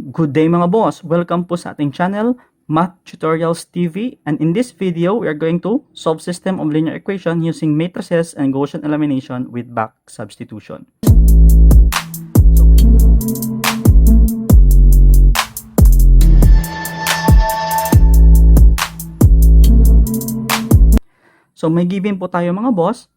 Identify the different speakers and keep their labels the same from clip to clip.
Speaker 1: Good day mga boss! Welcome po sa ating channel, Math Tutorials TV, and in this video, we are going to solve system of linear equation using matrices and Gaussian elimination with back substitution. So may given po tayo mga boss,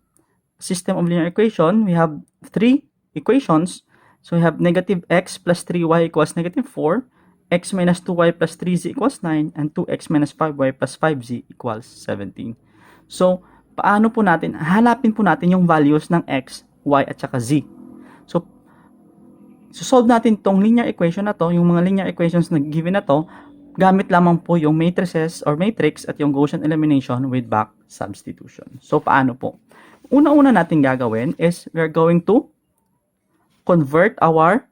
Speaker 1: system of linear equation, we have three equations. So we have negative x plus 3y equals negative 4, x minus 2y plus 3z equals 9, and 2x minus 5y plus 5z equals 17. So, paano po natin, hanapin po natin yung values ng x, y, at saka z. So, solve natin tong linear equation na to, yung mga linear equations na given na to, gamit lamang po yung matrices or matrix at yung Gaussian elimination with back substitution. So, paano po? Una-una natin gagawin is we're going to convert our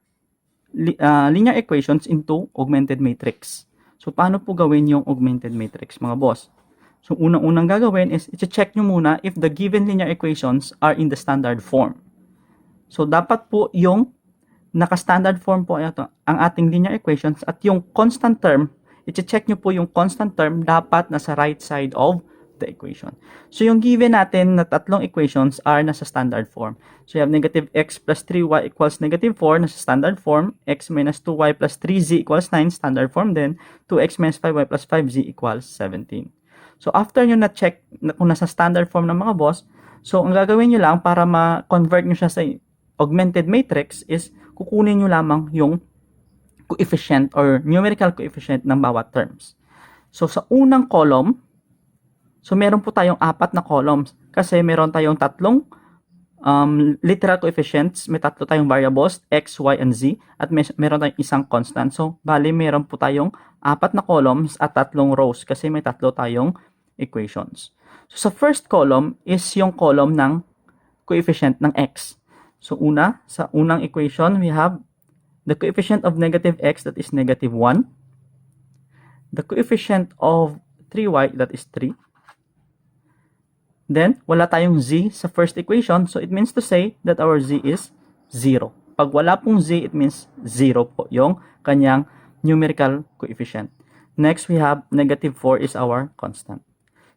Speaker 1: linear equations into augmented matrix. So, paano po gawin yung augmented matrix, mga boss? So, unang-unang gagawin is i-check nyo muna if the given linear equations are in the standard form. So, dapat po yung naka-standard form po ito, ang ating linear equations at yung constant term, i-check nyo po yung constant term dapat nasa right side of the equation. So, yung given natin na tatlong equations are nasa standard form. So, you have negative x plus 3y equals negative 4 nasa standard form, x minus 2y plus 3z equals 9, standard form din, 2x minus 5y plus 5z equals 17. So, after nyo na-check kung nasa standard form ng mga boss, so, ang gagawin nyo lang para ma-convert nyo siya sa augmented matrix is kukunin nyo lamang yung coefficient or numerical coefficient ng bawat terms. So, sa unang column, so, meron po tayong apat na columns kasi meron tayong tatlong literal coefficients, may tatlo tayong variables, x, y, and z, at meron tayong isang constant. So, bali, meron po tayong apat na columns at tatlong rows kasi may tatlo tayong equations. So, sa first column is yung column ng coefficient ng x. So, sa unang equation, we have the coefficient of negative x, that is negative 1. The coefficient of 3y, that is 3. Then, wala tayong z sa first equation. So, it means to say that our z is 0. Pag wala pong z, it means 0 po yung kanyang numerical coefficient. Next, we have negative 4 is our constant.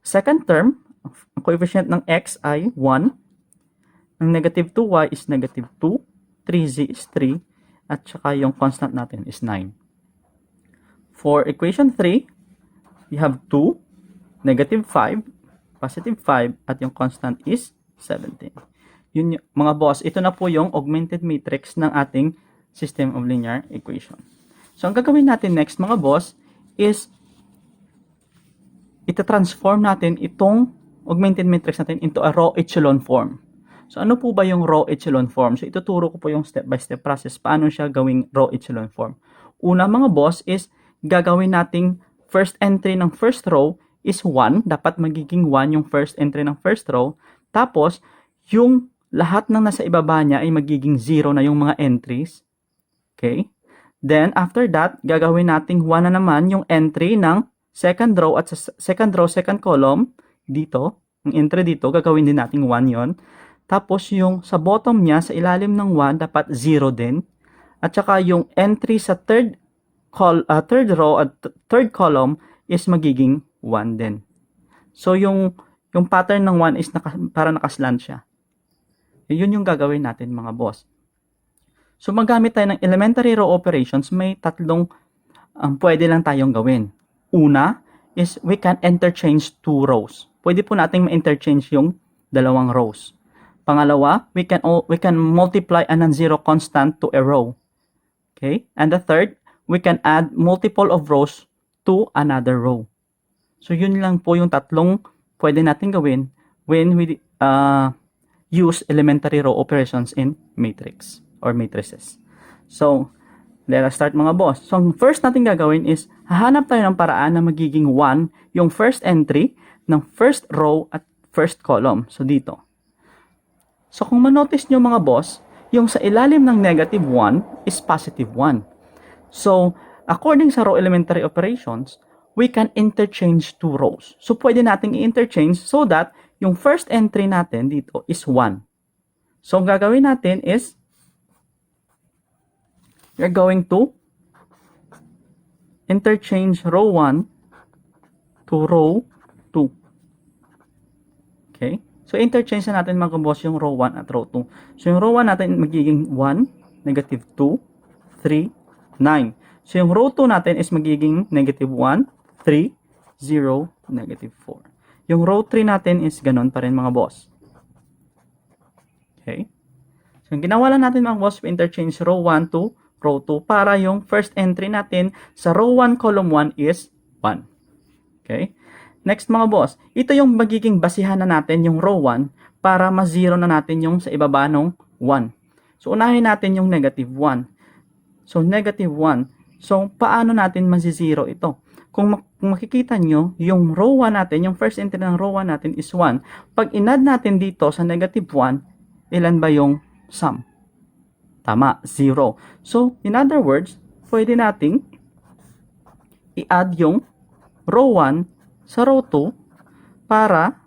Speaker 1: Second term, ang coefficient ng x ay 1. Ang negative 2y is negative 2. 3z is 3. At saka yung constant natin is 9. For equation 3, we have 2, negative 5, positive 5, at yung constant is 17. Yun, mga boss, ito na po yung augmented matrix ng ating system of linear equation. So, ang gagawin natin next, mga boss, is ita-transform natin itong augmented matrix natin into a row echelon form. So, ano po ba yung row echelon form? So, ituturo ko po yung step-by-step process paano siya gawing row echelon form. Una, mga boss, is gagawin nating first entry ng first row is 1. Dapat magiging 1 yung first entry ng first row. Tapos, yung lahat ng nasa ibaba niya ay magiging 0 na yung mga entries. Okay? Then, after that, gagawin nating 1 na naman yung entry ng second row at sa second row, second column, dito. Yung entry dito, gagawin din nating 1 yon. Tapos, yung sa bottom niya, sa ilalim ng 1, dapat 0 din. At saka, yung entry sa third row at third column is magiging 1 din. So, yung pattern ng 1 is para nakaslant siya. Yun yung gagawin natin, mga boss. So, magamit tayo ng elementary row operations, may tatlong pwede lang tayong gawin. Una is we can interchange two rows. Pwede po nating ma-interchange yung dalawang rows. Pangalawa, we can multiply a non-zero constant to a row. Okay? And the third, we can add multiple of rows to another row. So, yun lang po yung tatlong pwede natin gawin when we use elementary row operations in matrix or matrices. So, let us start, mga boss. So, ang first natin gagawin is hahanap tayo ng paraan na magiging 1 yung first entry ng first row at first column. So, dito. So, kung manotice nyo, mga boss, yung sa ilalim ng negative 1 is positive 1. So, according sa row elementary operations, we can interchange two rows. So, pwede nating i-interchange so that yung first entry natin dito is 1. So, ang gagawin natin is we're going to interchange row 1 to row 2. Okay? So, interchange na natin mga boss yung row 1 at row 2. So, yung row 1 natin magiging 1, negative 2, 3, 9. So, yung row 2 natin is magiging negative 1, 3, 0, negative 4. Yung row 3 natin is ganun pa rin mga boss. Okay? So, yung ginawa lang natin mga boss, interchange row 1 to row 2 para yung first entry natin sa row 1, column 1 is 1. Okay? Next mga boss, ito yung magiging basihan na natin yung row 1 para ma-zero na natin yung sa ibaba ng 1. So, unahin natin yung negative 1. So, negative 1. So, paano natin ma-zero ito? Kung makikita nyo, yung row 1 natin, yung first entry ng row 1 natin is 1. Pag inad natin dito sa negative 1, ilan ba yung sum? Tama, 0. So, in other words, pwede nating i-add yung row 1 sa row 2 para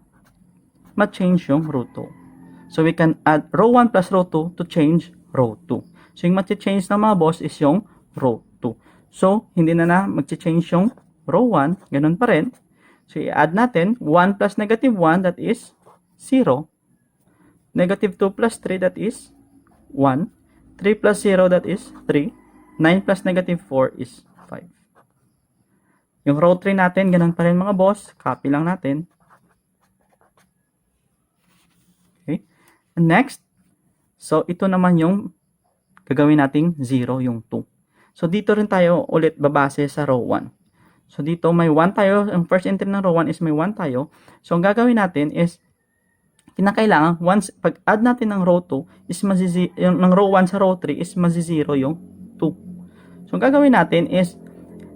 Speaker 1: ma-change yung row 2. So, we can add row 1 plus row 2 to change row 2. So, yung ma-change na mga boss is yung row 2. So, hindi na mag-change yung row 1. Ganun pa rin. So, i-add natin 1 plus negative 1, that is 0. Negative 2 plus 3, that is 1. 3 plus 0, that is 3. 9 plus negative 4 is 5. Yung row 3 natin, ganun pa rin mga boss. Copy lang natin. Okay. And next, so ito naman yung gagawin nating 0, yung 2. So dito rin tayo ulit babase sa row 1. So dito may 1 tayo. Ang first entry ng row 1 is may 1 tayo. So ang gagawin natin is, kinakailangan, once pag-add natin ng row 2, is yung ng row 1 sa row 3 is mazi-0 yung 2. So ang gagawin natin is,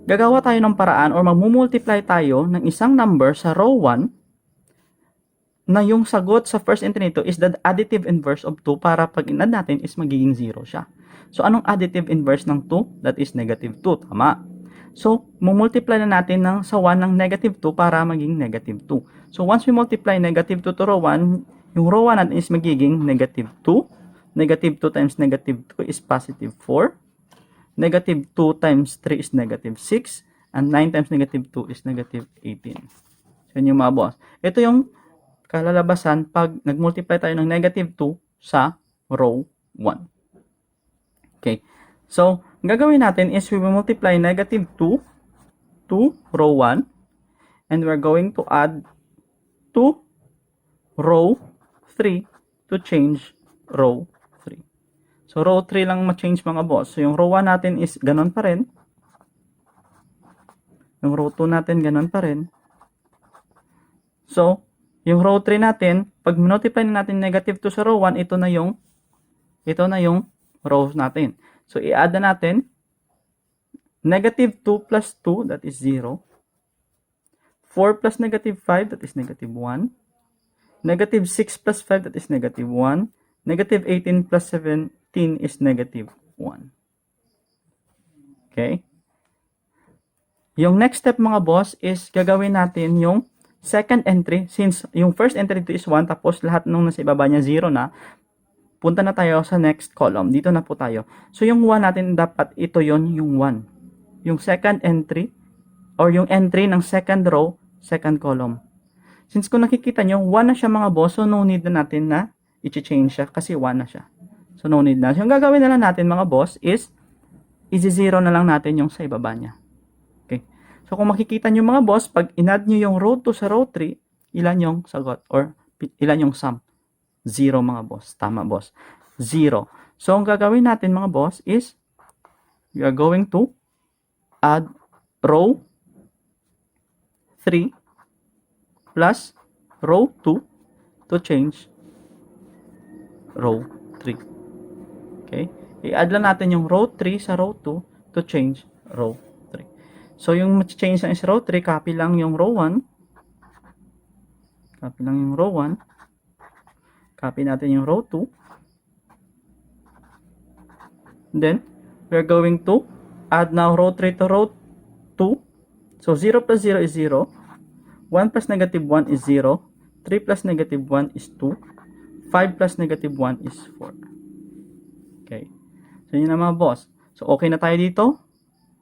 Speaker 1: gagawa tayo ng paraan or magmumultiply tayo ng isang number sa row 1 na yung sagot sa first entry nito is the additive inverse of 2 para pag in-add natin is magiging 0 siya. So, anong additive inverse ng 2? That is negative 2. Tama. So, mumultiply na natin sa 1 ng negative 2 para maging negative 2. So, once we multiply negative 2 to row 1, yung row 1 natin is magiging negative 2. Negative 2 times negative 2 is positive 4. Negative 2 times 3 is negative 6. And 9 times negative 2 is negative 18. So, yun yung mga boss. Ito yung kalalabasan pag nag-multiply tayo ng negative 2 sa row 1. Okay. So, ang gagawin natin is we will multiply negative 2 to row 1. And we're going to add to row 3 to change row 3. So, row 3 lang ma-change mga boss. So, yung row 1 natin is ganon pa rin. Yung row 2 natin ganon pa rin. So, yung row 3 natin, pag multiply natin negative 2 sa row 1, ito na yung rows natin. So, i-add na natin negative 2 plus 2, that is 0. 4 plus negative 5, that is negative 1. Negative 6 plus 5, that is negative 1. Negative 18 plus 17 is negative 1. Okay? Yung next step mga boss is gagawin natin yung second entry. Since yung first entry dito is 1, tapos lahat nung nasa ibaba niya 0 na, punta na tayo sa next column. Dito na po tayo. So yung 1 natin dapat ito yon yung 1. Yung second entry or yung entry ng second row, second column. Since kung nakikita nyo, 1 na siya mga boss, so no need na natin na i-change siya kasi 1 na siya. So no need na. So yung gagawin na lang natin mga boss is i-0 na lang natin yung sa ibaba niya. Okay. So kung makikita nyo mga boss, pag in-add nyo yung row 2 sa row 3, ilan yung sagot or ilan yung sum? 0 mga boss. Tama boss. 0. So ang gagawin natin mga boss is we are going to add row 3 plus row 2 to change row 3. Okay? I-add lang natin yung row 3 sa row 2 to change row 3. So yung change na is row 3, copy lang yung row 1. Copy lang yung row 1. Copy natin yung row 2. Then, we're going to add now row 3 to row 2. So, 0 plus 0 is 0. 1 plus negative 1 is 0. 3 plus negative 1 is 2. 5 plus negative 1 is 4. Okay. So, yun na mga boss. So, okay na tayo dito.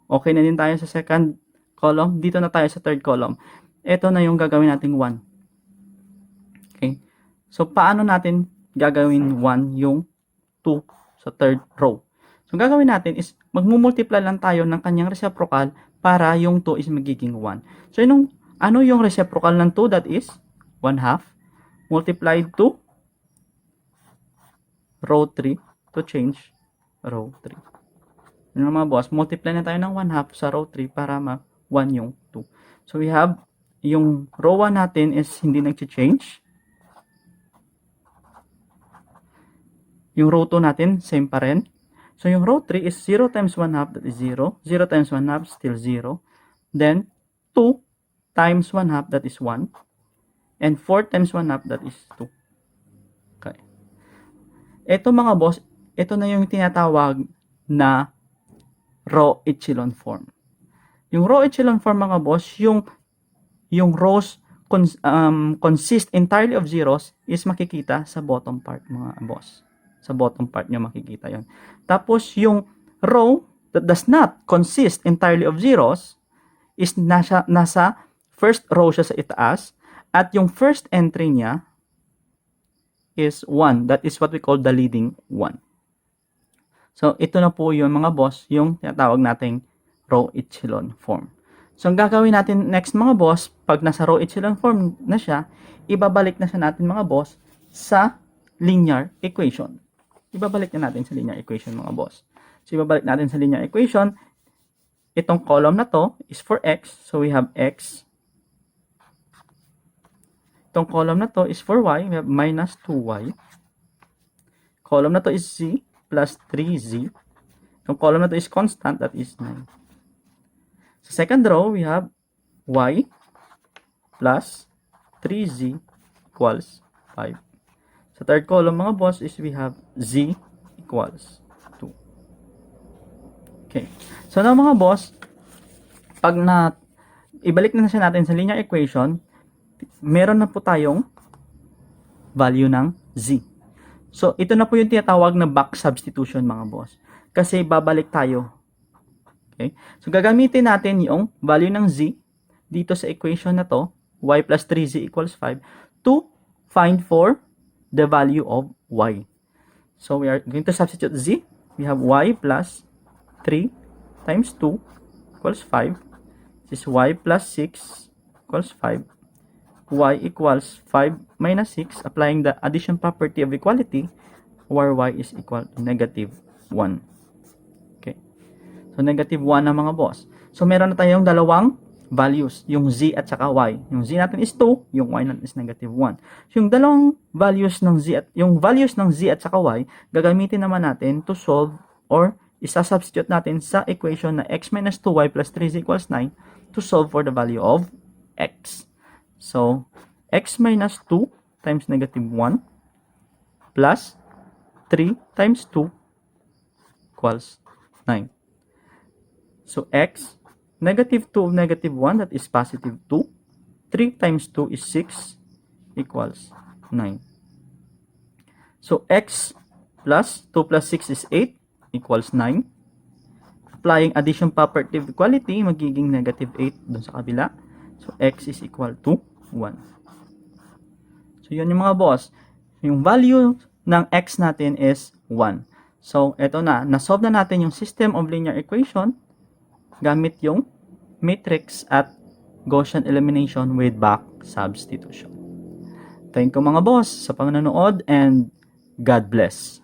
Speaker 1: Okay na din tayo sa second column. Dito na tayo sa third column. Ito na yung gagawin nating 1. Okay? So, paano natin gagawin 1 yung 2 sa third row? So, gagawin natin is magmumultiply lang tayo ng kanyang reciprocal para yung 2 is magiging 1. So, ano yung reciprocal ng 2? That is 1/2 multiplied to row 3 to change row 3. Yun mga boss, multiply na tayo ng 1/2 sa row 3 para ma-1 yung 2. So, we have yung row 1 natin is hindi nag-change. Yung row 2 natin, same pa rin. So, yung row 3 is 0 times 1/2, that is 0. 0 times 1/2, still 0. Then, 2 times 1/2, that is 1. And 4 times 1/2, that is 2. Okay. Ito mga boss, ito na yung tinatawag na row echelon form. Yung row echelon form mga boss, yung rows consist entirely of zeros is makikita sa bottom part mga boss. Sa bottom part nyo makikita yon. Tapos yung row that does not consist entirely of zeros is nasa first row siya sa itaas at yung first entry niya is 1. That is what we call the leading 1. So, ito na po yung mga boss, yung tinatawag nating row echelon form. So, ang gagawin natin next mga boss, pag nasa row echelon form na siya, ibabalik na siya natin mga boss sa linear equation. Ibabalik na natin sa linear equation mga boss. So, ibabalik natin sa linear equation. Itong column na to is for x. So, we have x. Itong column na to is for y. We have minus 2y. Column na to is z plus 3z. Itong column na to is constant. That is 9. Sa second row, we have y plus 3z equals 5. Sa third column mga boss is we have z equals 2. Okay. So now mga boss, pag ibalik na siya natin sa linear equation, meron na po tayong value ng z. So ito na po yung tinatawag na back substitution mga boss. Kasi babalik tayo. Okay? So gagamitin natin yung value ng z dito sa equation na to, y plus 3z equals 5, to find for the value of y. So we are going to substitute z. We have y plus 3 times 2 equals 5. This is y plus 6 equals 5. Y equals 5 minus 6. Applying the addition property of equality, where y is equal to negative 1. Okay. So negative 1 na mga boss. So meron na tayong dalawang values, yung z at saka y. Yung z natin is 2, yung y natin is negative 1. So yung dalawang values ng z at yung values ng z at saka y, gagamitin naman natin to solve or isa-substitute natin sa equation na x minus 2y plus 3z equals 9 to solve for the value of x. So x minus 2 times negative 1 plus 3 times 2 equals 9. So x negative 2 of negative 1, that is positive 2. 3 times 2 is 6 equals 9. So x plus 2 plus 6 is 8 equals 9. Applying addition property of equality, magiging negative 8 dun sa kabila. So x is equal to 1. So yun yung mga boss. Yung value ng x natin is 1. So eto na, nasolve na natin yung system of linear equation gamit yung matrix at Gaussian elimination with back substitution. Thank you mga boss sa panonood and God bless.